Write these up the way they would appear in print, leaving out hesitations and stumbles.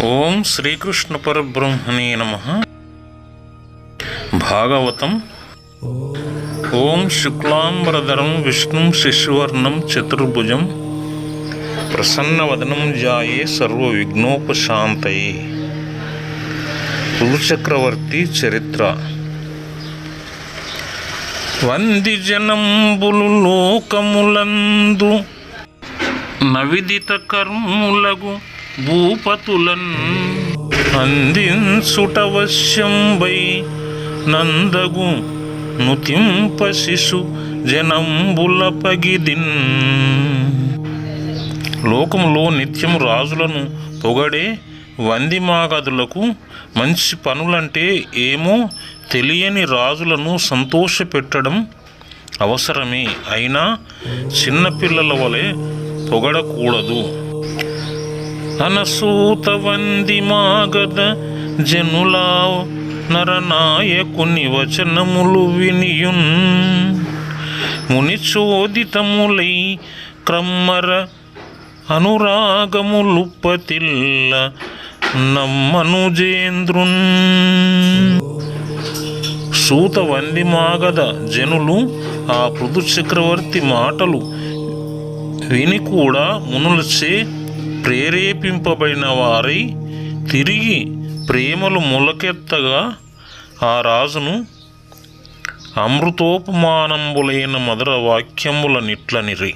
ఓం శ్రీకృష్ణ పరబ్రహ్మణే నమః. భాగవతం. ఓం శుక్లాంబరధరం విష్ణుం శశివర్ణం చతుర్భుజం ప్రసన్నవదనం ధ్యాయే సర్వవిఘ్నోపశాంతయే. చక్రవర్తి చరిత్ర. వంది జనంబులు లోకములందు నవిదిత కర్ములగు భూపతులన్ అందించుటవశ్యంబై నందగు నుతింప శిశు జనంబుల పగిదిన్. లోకములో నిత్యం రాజులను పొగడే వందిమాగదులకు మంచి పనులంటే ఏమో తెలియని రాజులను సంతోషపెట్టడం అవసరమే. అయినా చిన్నపిల్లల వలె పొగడకూడదు. అనసూత వందిమాగద జనులా నరనాయకుని వచనములు వినియున్ మునిచోదితములై క్రమ్మర అనురాగములుప్పతిల్ల నమ్మనుజేంద్రున్. సూత వందిమాగద జనులు ఆ పృథు చక్రవర్తి మాటలు విని కూడా మునులచే ప్రేరేపింపబడిన వారై తిరిగి ప్రేమలు మొలకెత్తగా ఆ రాజును అమృతోపమానంబులైన మధుర వాక్యములనిట్లనిరి.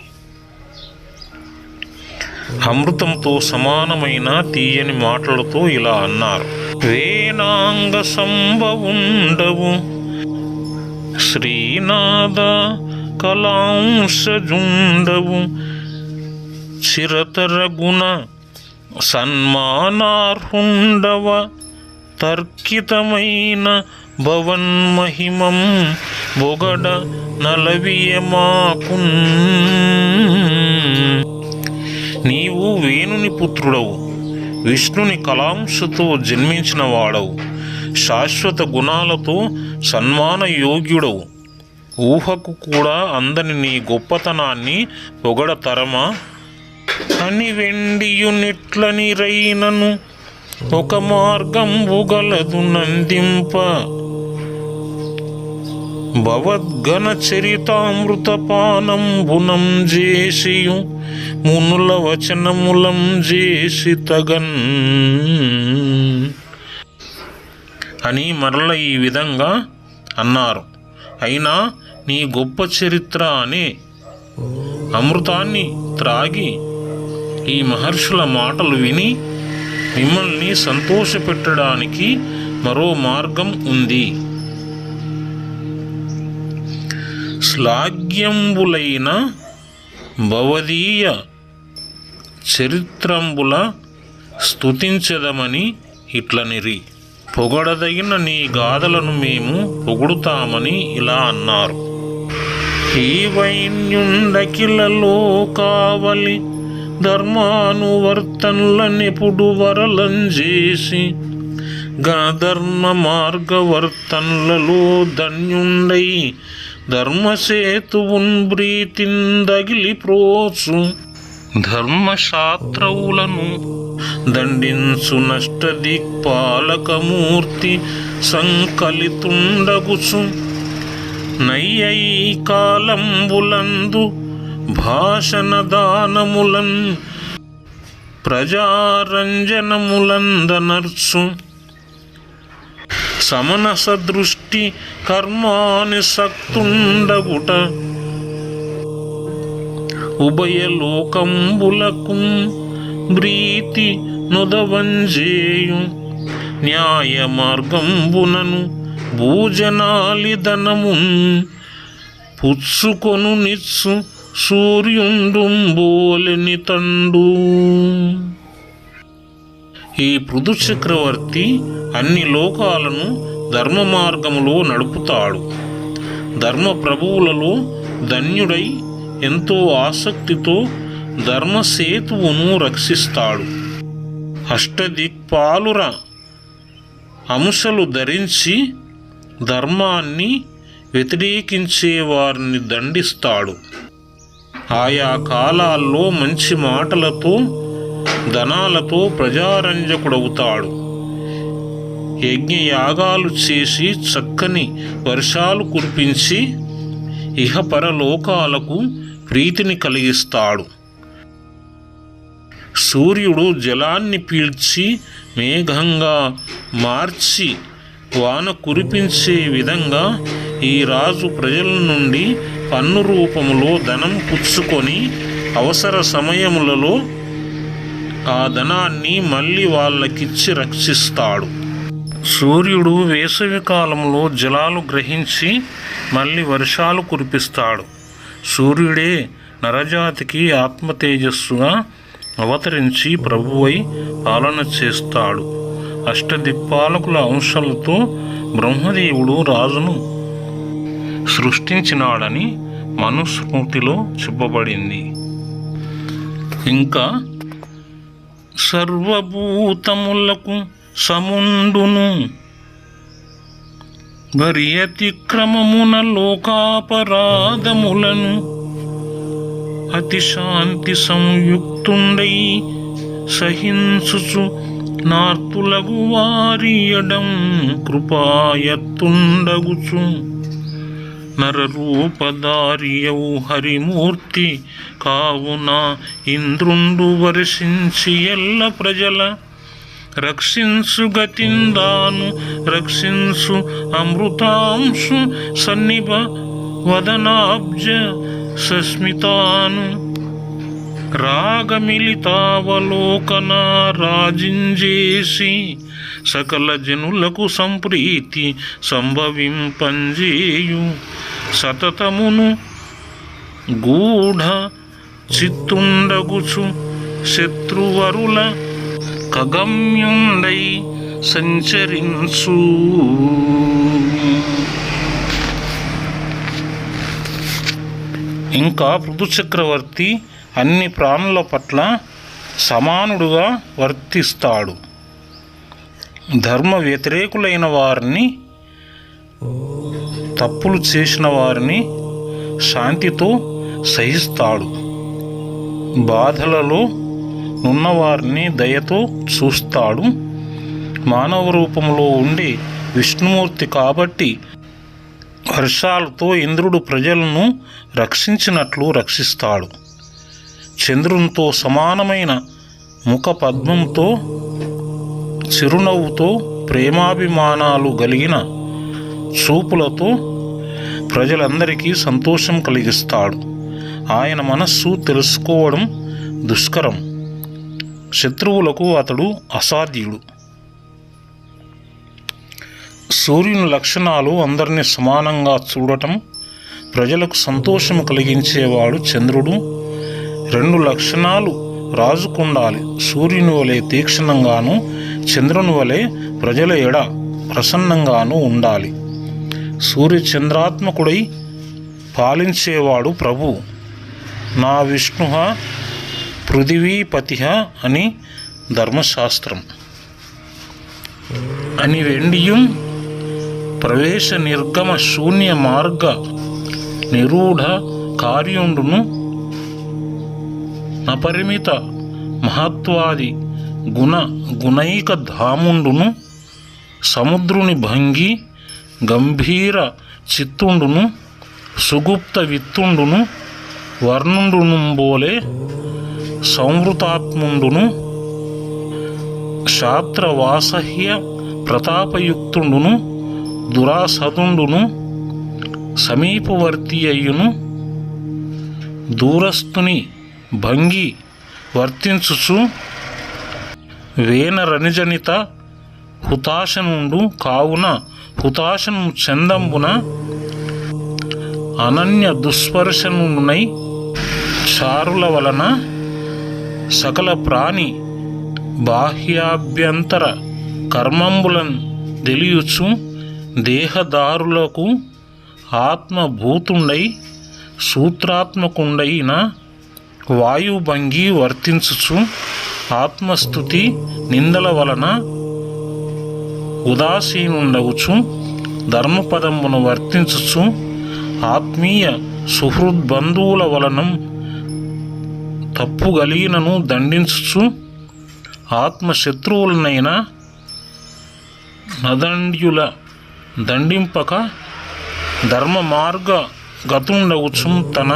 అమృతంతో సమానమైన తీయని మాటలతో ఇలా అన్నారు. వేణాంగ సంభవుండవు శ్రీనాథ కళాంశజుండవు చిరతర గుణ సన్మానార్హుండవ తర్కితమైన భవన్మహిమం బొగడ నలవియమాకున్. నీవు వేణుని పుత్రుడవు, విష్ణుని కళాంశతో జన్మించిన వాడవు, శాశ్వత గుణాలతో సన్మాన యోగ్యుడవు. ఊహకు కూడా అందని నీ గొప్పతనాన్ని పొగడతరమా అని వెండియునిట్లని రైనను ఒక మార్గంబు గలదు నందింప. భవద్గణ చరితామృత పానంబునం జేసియు మునుల వచనములం జేసి తగన్ అని మరల ఈ విధంగా అన్నారు. అయినా నీ గొప్ప చరిత్ర అనే అమృతాన్ని త్రాగి ఈ మహర్షుల మాటలు విని మిమ్మల్ని సంతోషపెట్టడానికి మరో మార్గం ఉంది. శ్లాఘ్యంబులైన భవదీయ చరిత్రంబుల స్తుతించదమని ఇట్లనిరి. పొగడదగిన నీ గాథలను మేము పొగుడుతామని ఇలా అన్నారు. ఈ వైన్యుండకిలలో కావలి ధర్మానువర్తనలనెప్పుడు వరలంజేసి గణధర్మ మార్గవర్తనలలో ధన్యుండై ధర్మసేతువున్ బ్రీతిందగిలి ప్రోచు ధర్మశాస్త్రవులను దండించు నష్టదిక్పాలకమూర్తి సంకలితుండగుచు నయ్యై కాలంబులందు భాషణ దానములన్ ప్రజారంజనములందనర్చు సమనస దృష్టి కర్మాని సక్తుండగుట ఉభయలోకంబులకు బ్రీతి నొదవంజేయు న్యాయ మార్గంబునను భూజనాలిధనమున్ పుచ్చుకొను నిత్సు సూర్యుండుంబోలెని తండు. ఈ పృథు చక్రవర్తి అన్ని లోకాలను ధర్మ మార్గములో నడుపుతాడు. ధర్మ ప్రభువులలో ధన్యుడై ఎంతో ఆసక్తితో ధర్మసేతువును రక్షిస్తాడు. అష్టదిక్పాలుర అంశలు ధరించి ధర్మాన్ని వ్యతిరేకించే వారిని దండిస్తాడు. ఆయా కాలాల్లో మంచి మాటలతో ధనాలతో ప్రజారంజకుడవుతాడు. యజ్ఞయాగాలు చేసి చక్కని వర్షాలు కురిపించి ఇహపరలోకాలకు ప్రీతిని కలిగిస్తాడు. సూర్యుడు జలాన్ని పీల్చి మేఘంగా మార్చి వాన కురిపించే విధంగా ఈ రాజు ప్రజల నుండి పన్ను రూపములో ధనం పుచ్చుకొని అవసర సమయములలో ఆ ధనాన్ని మళ్ళీ వాళ్ళకిచ్చి రక్షిస్తాడు. సూర్యుడు వేసవి కాలంలో జలాలు గ్రహించి మళ్ళీ వర్షాలు కురిపిస్తాడు. సూర్యుడే నరజాతికి ఆత్మతేజస్సుగా అవతరించి ప్రభువై పాలన చేస్తాడు. అష్టదిక్పాలకుల అంశాలతో బ్రహ్మదేవుడు రాజును సృష్టించినాడని మనుస్మృతిలో చెప్పబడింది. ఇంకా సర్వభూతములకు సముండును గరి అతిక్రమమున లోకాపరాధములను అతి శాంతి సంయుక్తుండై సహించుచు నార్తులగు వారియడం కృపాయత్తుండగుచు నరరూపధారియవు హరిమూర్తి కావున ఇంద్రుండు వర్షించి ఎల్ల ప్రజల రక్షించు గతిందాను రక్షించు అమృతాంశు సన్నిభ వదనాబ్జ సస్మితాను రాగమిలితావలోకన రాజింజేసి సకల జనులకు సంప్రీతి సంభవింపంజేయు సతతమును గూఢ చిత్తుండగుచు శత్రువరుల కగమ్యుండై సంచరించు. ఇంకా పృథు చక్రవర్తి అన్ని ప్రాణుల పట్ల సమానుడుగా వర్తిస్తాడు. ధర్మ వ్యతిరేకులైన వారిని, తప్పులు చేసిన వారిని శాంతితో సహిస్తాడు. బాధలలో ఉన్నవారిని దయతో చూస్తాడు. మానవ రూపంలో ఉండే విష్ణుమూర్తి కాబట్టి వర్షాలతో ఇంద్రుడు ప్రజలను రక్షించినట్లు రక్షిస్తాడు. చంద్రునితో సమానమైన ముఖ పద్మంతో చిరునవ్వుతో ప్రేమాభిమానాలు కలిగిన చూపులతో ప్రజలందరికీ సంతోషం కలిగిస్తాడు. ఆయన మనస్సు తెలుసుకోవడం దుష్కరం. శత్రువులకు అతడు అసాధ్యుడు. సూర్యుని లక్షణాలు అందరినీ సమానంగా చూడటం, ప్రజలకు సంతోషం కలిగించేవాడు చంద్రుడు. 2 లక్షణాలు రాజుకుండాలి. సూర్యుని వలె తీక్షణంగాను, చంద్రుని వలె ప్రజల ఎడ ప్రసన్నంగాను ఉండాలి. సూర్య చంద్రాత్మకుడై పాలించేవాడు ప్రభు. నా విష్ణు పృథివీపతి అని ధర్మశాస్త్రం అని వెండియం ప్రవేశ నిర్గమ శూన్య మార్గ నిరూఢ కార్యుండును అపరిమిత మహత్వాది గుణైక ధాముండును సముద్రుని భంగి గంభీర చిత్తుండును సుగుప్త విత్తుండును వర్ణుండునుంబోలే సంవృతాత్ముండును శాత్రవాసహ్య ప్రతాపయుక్తుండును దురాసదుండును సమీపవర్తి అయ్యును దూరస్థుని భంగి వర్తించుచు వేన రణిజనిత హుతాశనుండు కావున హుతాశను చందంబున అనన్య దుస్పర్శనునై చారుల వలన సకల ప్రాణి బాహ్యాభ్యంతర కర్మంబులను తెలియచు దేహదారులకు ఆత్మభూతుండై సూత్రాత్మకుండైన వాయుభంగి వర్తించుచు ఆత్మస్థుతి నిందల వలన ఉదాసీనుండగుచు ధర్మపదమును వర్తించుచు ఆత్మీయ సుహృద్బంధువుల వలన తప్పు గలిగినను దండించుచు ఆత్మశత్రువులనైనా నదండ్యుల దండింపక ధర్మ మార్గ గతుండవుచు తన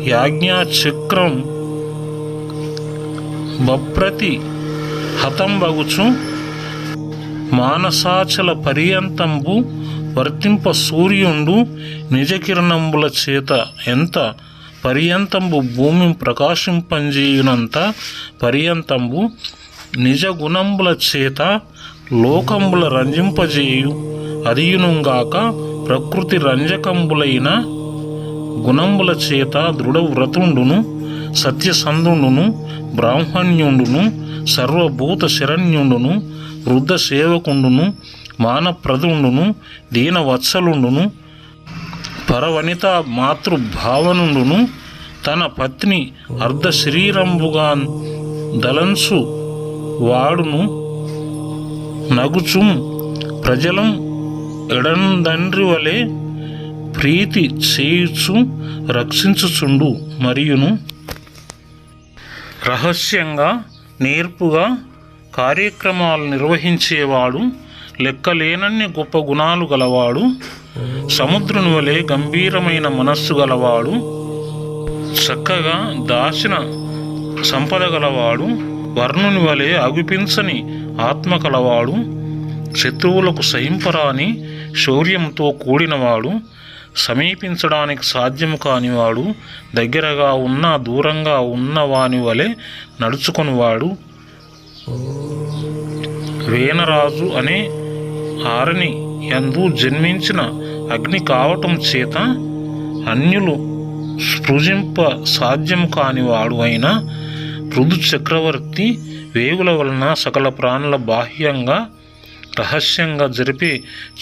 యాజ్ఞాచక్రం బప్రతి హతంబగుచు మానసాచల పర్యంతంబు వర్తింప సూర్యుండు నిజకిరణంబుల చేత ఎంత పర్యంతంబు భూమి ప్రకాశింపంజేయునంత పర్యంతంబు నిజ గుణంబుల చేత లోకంబుల రంజింపజేయు అదియునుగాక ప్రకృతి రంజకంబులైన గుణంబుల చేత దృఢవ్రతుండును సత్యసంధుండును బ్రాహ్మణ్యుండును సర్వభూత శరణ్యుండును వృద్ధ సేవకుండును మానప్రదుండును దీనవత్సలుండును పరవనిత మాతృభావనుండును తన పత్ని అర్ధ శరీరంబుగా దలంచు వాడును నగుచుం ప్రజలం ఎడందండ్రి వలె ప్రీతి చేయుచు రక్షించుచుండు మరియును రహస్యంగా నేర్పుగా కార్యక్రమాలు నిర్వహించేవాడు లెక్కలేనన్ని గొప్ప గుణాలు గలవాడు సముద్రుని వలె గంభీరమైన మనస్సు గలవాడు చక్కగా దాచిన సంపద గలవాడు వర్ణుని వలె అగుపించని ఆత్మ కలవాడు శత్రువులకు సహింపరాని శౌర్యంతో కూడినవాడు సమీపించడానికి సాధ్యము కానివాడు దగ్గరగా ఉన్న దూరంగా ఉన్నవాని వలె నడుచుకునివాడు వేనరాజు అనే ఆరణి యందు జన్మించిన అగ్ని కావటం చేత అన్యులు స్పృజింప సాధ్యం కానివాడు అయిన పృథు చక్రవర్తి వేగుల వలన సకల ప్రాణుల బాహ్యంగా రహస్యంగా జరిపే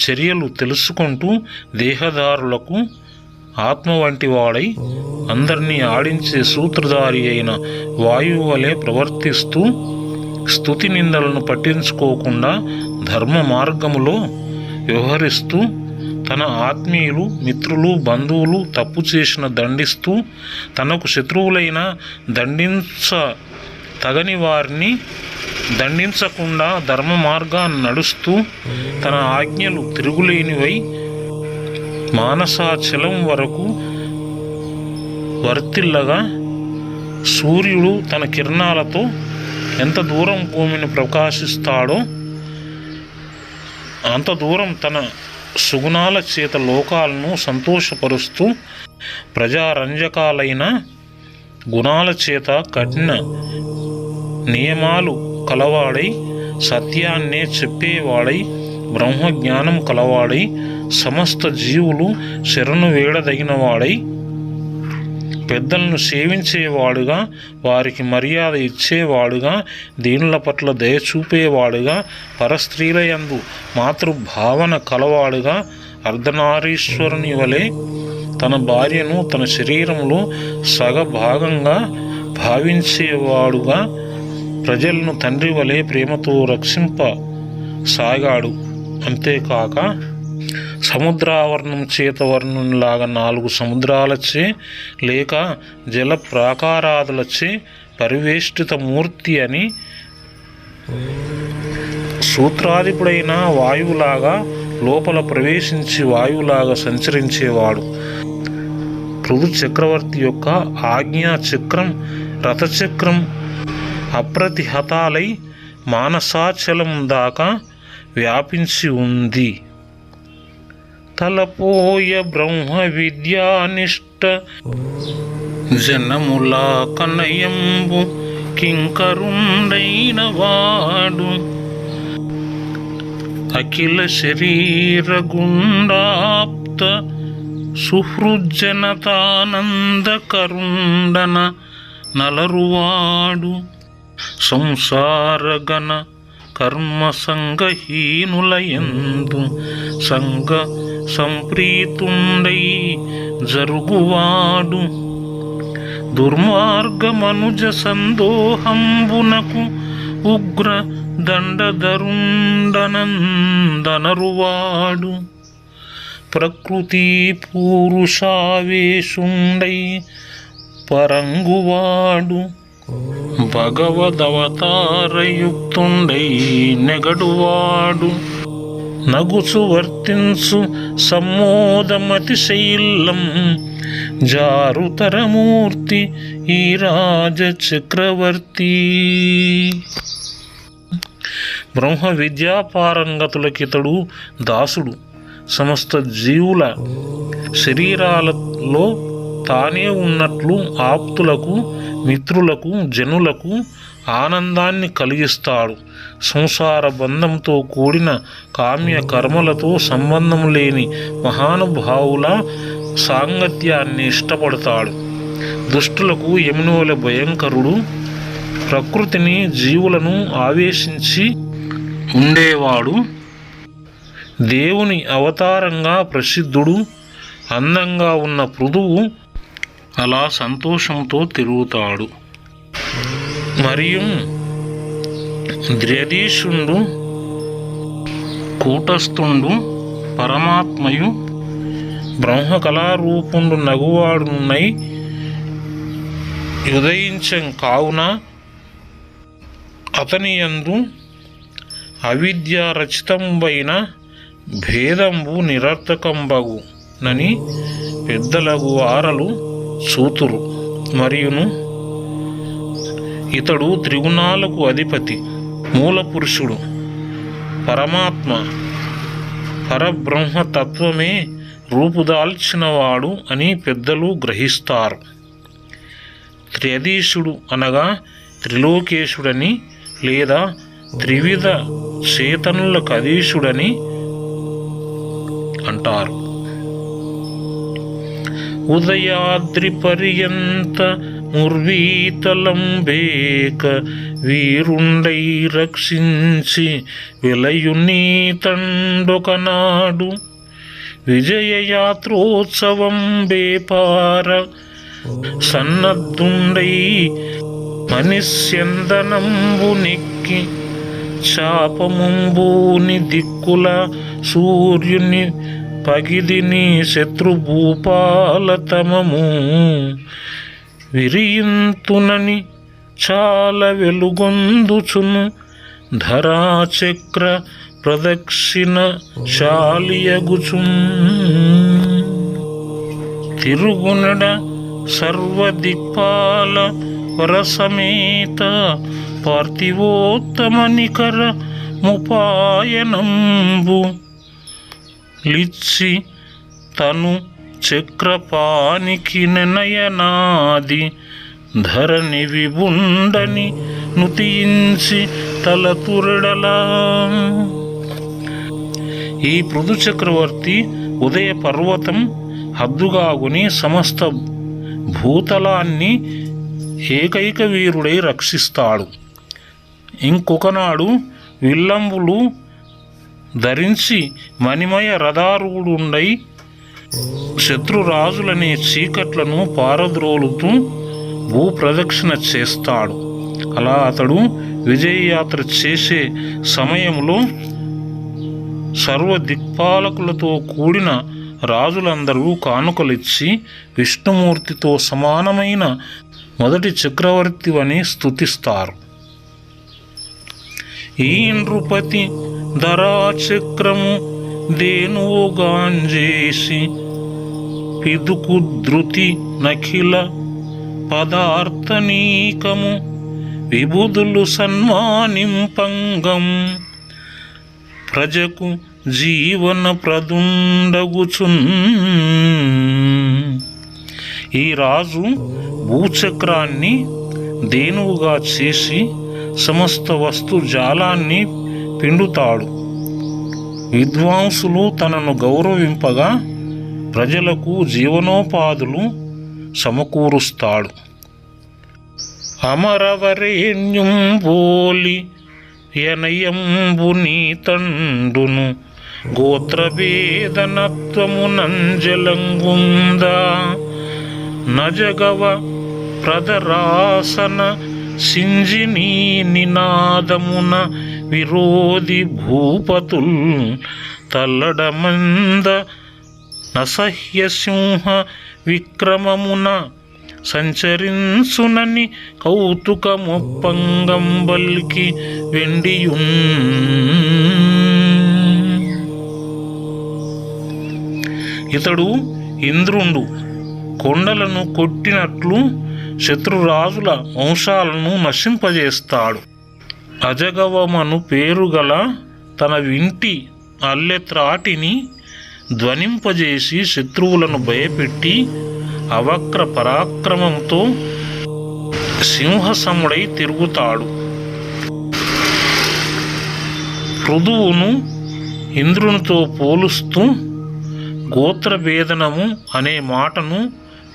చర్యలు తెలుసుకుంటూ దేహదారులకు ఆత్మ వంటి వాడై అందరినీ ఆడించే సూత్రధారి అయిన వాయువు వలె ప్రవర్తిస్తూ స్తుతి నిందలను పట్టించుకోకుండా ధర్మ మార్గములో వ్యవహరిస్తూ తన ఆత్మీయులు మిత్రులు బంధువులు తప్పు చేసిన దండిస్తూ తనకు శత్రువులైన తగని వారిని దండించకుండా ధర్మ మార్గాన్ని నడుస్తూ తన ఆజ్ఞలు తిరుగులేనివై మానసాచలం వరకు వర్తిల్లగా సూర్యుడు తన కిరణాలతో ఎంత దూరం భూమిని ప్రకాశిస్తాడో అంత దూరం తన సుగుణాల చేత లోకాలను సంతోషపరుస్తూ ప్రజారంజకాలైన గుణాల చేత కఠిన నియమాలు కలవాడై సత్యాన్నే చెప్పేవాడై బ్రహ్మజ్ఞానం కలవాడై సమస్త జీవులు శరణు వేడదగినవాడై పెద్దలను సేవించేవాడుగా వారికి మర్యాద ఇచ్చేవాడుగా దీనుల పట్ల దయ చూపేవాడుగా పరస్త్రీల యందు మాతృభావన కలవాడుగా అర్ధనారీశ్వరుని వలె తన భార్యను తన శరీరంలో సగభాగంగా భావించేవాడుగా ప్రజలను తండ్రి వలె ప్రేమతో రక్షింప సాగాడు. అంతేకాక సముద్రావరణం చేత వర్ణునిలాగా 4 సముద్రాలచే లేక జల ప్రాకారాదులచే పరివేష్టిత మూర్తి అని సూత్రాధిపుడైన వాయువులాగా లోపల ప్రవేశించి వాయువులాగా సంచరించేవాడు. పృథు చక్రవర్తి యొక్క ఆజ్ఞా చక్రం రథచక్రం అప్రతిహతాలై మానసాచలం దాకా వ్యాపించి ఉంది. తలపోయ బ్రహ్మ విద్యానిష్ట జనములా కనయంబు కింకరుండైన వాడు అఖిల శరీర గుండాప్త సుహృజ్జనతానందకరుండన నలరువాడు సంసారగణ కర్మ సంగహీనులయందు సంగ సంప్రీతుండై జరుగువాడు దుర్మార్గమనుజ సందోహంబునకు ఉగ్ర దండధరుండనందనరువాడు ప్రకృతి పూరుషావేశుండై పరంగువాడు భగవదవతారయుక్తుండై నెగడువాడు నగుచు వర్తించు సమ్మోదమతిశైలం జారుతరమూర్తి ఈ రాజ చక్రవర్తి. బ్రహ్మ విద్యాపారంగతులకితడు దాసుడు. సమస్త జీవుల శరీరాలలో తానే ఉన్నట్లు ఆప్తులకు, మిత్రులకు, జనులకు ఆనందాన్ని కలిగిస్తాడు. సంసార బంధంతో కూడిన కామ్య కర్మలతో సంబంధం లేని మహానుభావుల సాంగత్యాన్ని ఇష్టపడతాడు. దుష్టులకు యమునోల భయంకరుడు. ప్రకృతిని, జీవులను ఆవేశించి ఉండేవాడు. దేవుని అవతారంగా ప్రసిద్ధుడు. అందంగా ఉన్న పృథువు అలా సంతోషంతో తిరుగుతాడు. మరియు ద్ర్యదీశుండు, కూటస్థుండు, పరమాత్మయు బ్రహ్మకళారూపుండు నగువాడునై ఉదయించం కావున అతనియందు అవిద్యారచితంబైన భేదంబు నిరర్థకంబగునని పెద్దలగు వారలు సూతురు. మరియును ఇతడు త్రిగుణాలకు అధిపతి, మూలపురుషుడు, పరమాత్మ, పరబ్రహ్మతత్వమే రూపుదాల్చినవాడు అని పెద్దలు గ్రహిస్తారు. త్ర్యధీశుడు అనగా త్రిలోకేశుడని లేదా త్రివిధ చేతనులకు అధీశుడని అంటారు. ఉదయాద్రి పర్యంత ముర్వీతలంబేక వీరుండై రక్షించి విలయునీతండొకనాడు విజయయాత్రోత్సవం బేపార సన్నద్ధుండై మనిస్యందనంబు నెక్కి చాపముంబూని దిక్కుల సూర్యుని పగిదిని శత్రుభూపాలతమము విరియింతునని చాలా వెలుగొందుచును ధరాచక్ర ప్రదక్షిణ శాలియగుచు తిరుగునడ సర్వదిక్పాల వరసమేత పార్థివోత్తమ నికర ముపాయనంబు లిచ్చి తను చక్రపానికి నినయనాది ధరణి విబుండని నుతించి తలతురడలా. ఈ పృథు చక్రవర్తి ఉదయ పర్వతం హద్దుగాగుని సమస్త భూతలాన్ని ఏకైక వీరుడై రక్షిస్తాడు. ఇంకొకనాడు విల్లంబులు ధరించి మణిమయ రథారూఢుండై శత్రురాజులనే చీకట్లను పారద్రోలుతూ భూప్రదక్షిణ చేస్తాడు. అలా అతడు విజయయాత్ర చేసే సమయంలో సర్వదిక్పాలకులతో కూడిన రాజులందరూ కానుకలిచ్చి విష్ణుమూర్తితో సమానమైన మొదటి చక్రవర్తివని స్తుతిస్తారు. ఈ నృపతి ధరాచక్రము దేనువుగాంజేసి పిదుకు ధృతి నఖిల పదార్థనీకము విబుధులు సన్మానింపంగం ప్రజకు జీవన ప్రదుండగుచున్. ఈ రాజు భూచక్రాన్ని దేనువుగా చేసి సమస్త వస్తు జాలాన్ని పిండుతాడు. విద్వాంసులు తనను గౌరవింపగా ప్రజలకు జీవనోపాధులు సమకూరుస్తాడు. అమరవరేణ్యం బోలి యనయంబు నీతండును గోత్రభేదనత్వము నంజలంగుందా నజగవ ప్రదరాసన సింజినీ నినాదమున విరోధి భూపతుల్ తల్లడమంద నసహ్య సింహ విక్రమమున సంచరించునని కౌతుకమొప్పంగంబల్కి వెండియున్. ఇతడు ఇంద్రుండు కొండలను కొట్టినట్లు శత్రురాజుల వంశాలను నశింపజేస్తాడు. అజగవమను పేరుగల తన వింటి అల్లెత్రాటిని ధ్వనింపజేసి శత్రువులను భయపెట్టి అవక్ర పరాక్రమంతో సింహసముడై తిరుగుతాడు. పృథువును ఇంద్రునితో పోలుస్తూ గోత్రభేదనము అనే మాటను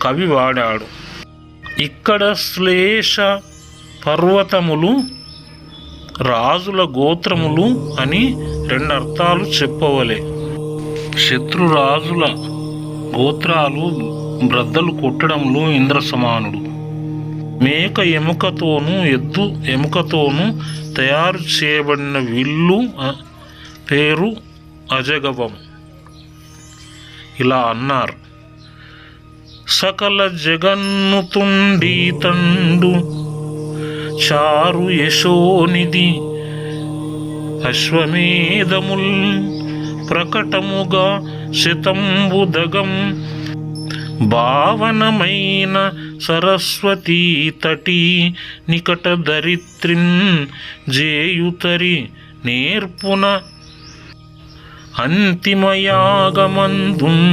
కవి వాడాడు. ఇక్కడ శ్లేష పర్వతములు రాజుల గోత్రములు అని రెండర్థాలు చెప్పవలే. శత్రురాజుల గోత్రాలు బ్రద్దలు కొట్టడంలో ఇంద్ర సమానుడు. మేక ఎముకతోనూ ఎద్దు ఎముకతోనూ తయారు చేయబడిన విల్లు పేరు అజగవం. ఇలా అన్నారు. సకల జగన్నుతుండి తండు చారు యశోనిధి అశ్వమేధముల్ ప్రకటముగా శతంబుదగం భావనమైన సరస్వతీ తటీ నికట దరిత్రిన్ జేయుతరి నేర్పున అంతిమయాగమందున్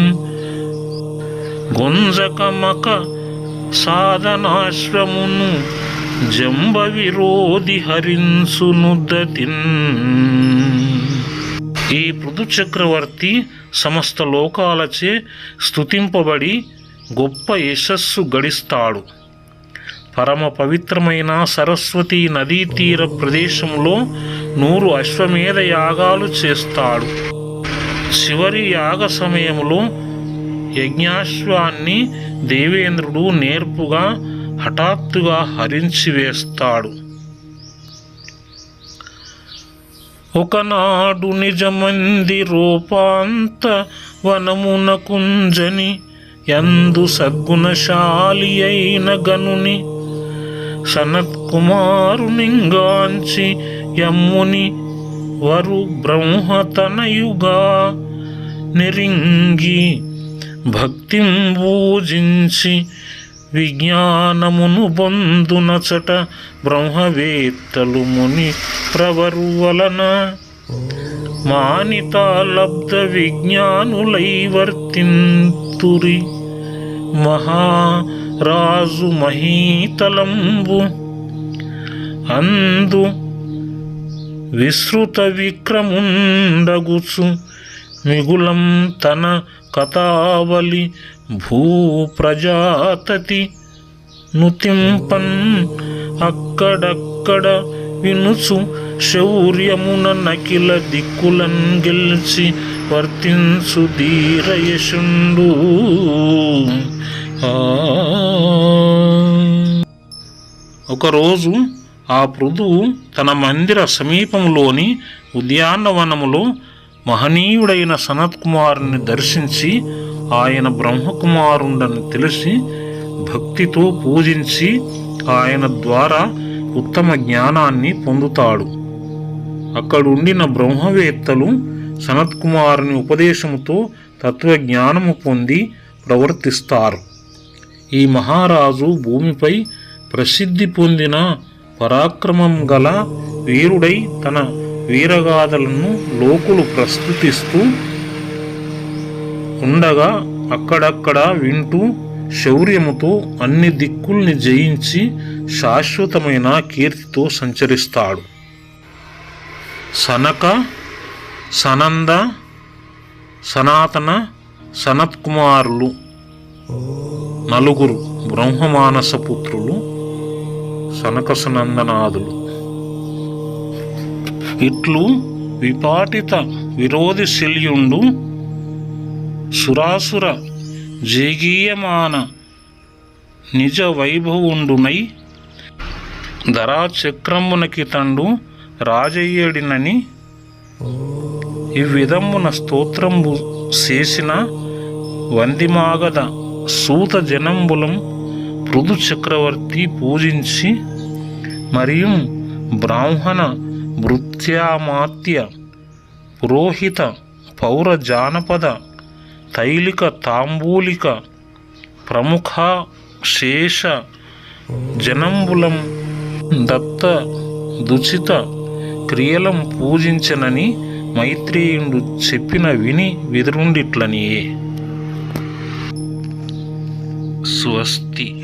గొంజకమక సాధనాశ్వమును జంబ విరోధి హరింసునుదతిన్. ఈ పృథు చక్రవర్తి సమస్త లోకాలచే స్తుతింపబడి గొప్ప యశస్సు గడిస్తాడు. పరమ పవిత్రమైన సరస్వతీ నదీ తీర ప్రదేశంలో 100 అశ్వమేధ యాగాలు చేస్తాడు. చివరి యాగ సమయంలో యజ్ఞాశ్వాన్ని దేవేంద్రుడు నేర్పుగా హఠాత్తుగా హరించివేస్తాడు. ఒకనాడు నిజమంది రూపాంత వనమున కుంజని యందు సద్గుణశాలి అయిన గనుని సనత్కుమారునింగాంచి యమ్ముని వరు బ్రహ్మతనయుగా నెరింగి భక్తింబూజించి విజ్ఞానమును బొందునచట బ్రహ్మవేత్తలు ముని ప్రవరు వలన మానితాలబ్ధ విజ్ఞానులై వర్తింతురి మహారాజు మహీతలంబు అందు విశ్రుత విక్రముండగుచు మిగులం తన కథావలి భూప్రజాతతి నుతింపన్ అక్కడక్కడ వినుచు శౌర్యమున నకిల దిక్కులన్ గెల్చి వర్తించు ధీరయశుండు. ఒకరోజు ఆ పృథువు తన మందిర సమీపంలోని ఉద్యానవనములో మహనీయుడైన సనత్కుమారుని దర్శించి ఆయన బ్రహ్మకుమారుండని తెలిసి భక్తితో పూజించి ఆయన ద్వారా ఉత్తమ జ్ఞానాన్ని పొందుతాడు. అక్కడుండిన బ్రహ్మవేత్తలు సనత్కుమారుని ఉపదేశముతో తత్వజ్ఞానము పొంది ప్రవర్తిస్తారు. ఈ మహారాజు భూమిపై ప్రసిద్ధి పొందిన పరాక్రమం గల వీరుడై తన వీరగాథలను లోకులు ప్రస్తుతిస్తూ ఉండగా అక్కడక్కడ వింటూ శౌర్యముతో అన్ని దిక్కుల్ని జయించి శాశ్వతమైన కీర్తితో సంచరిస్తాడు. సనక, సనంద, సనాతన, సనత్కుమారులు 4 బ్రహ్మమానస పుత్రులు సనక సనందనాదులు. ఇట్లు విపాటిత విరోధి శల్యుండు సురాసుర జేగీయమాన నిజ వైభవుండునై ధరాచక్రమునకితండు రాజయ్యడినని ఇవ్విధమున స్తోత్రంబు చేసిన వందిమాగద సూత జనంబులం పృథు చక్రవర్తి పూజించి మరియు బ్రాహ్మణ భృత్యామాత్య పురోహిత పౌర జానపద తైలిక తాంబూలిక ప్రముఖ శేష జనంబులం దత్త దుచిత క్రియలం పూజించనని మైత్రేయుడు చెప్పిన విని విదురుండిట్లనియే. స్వస్తి.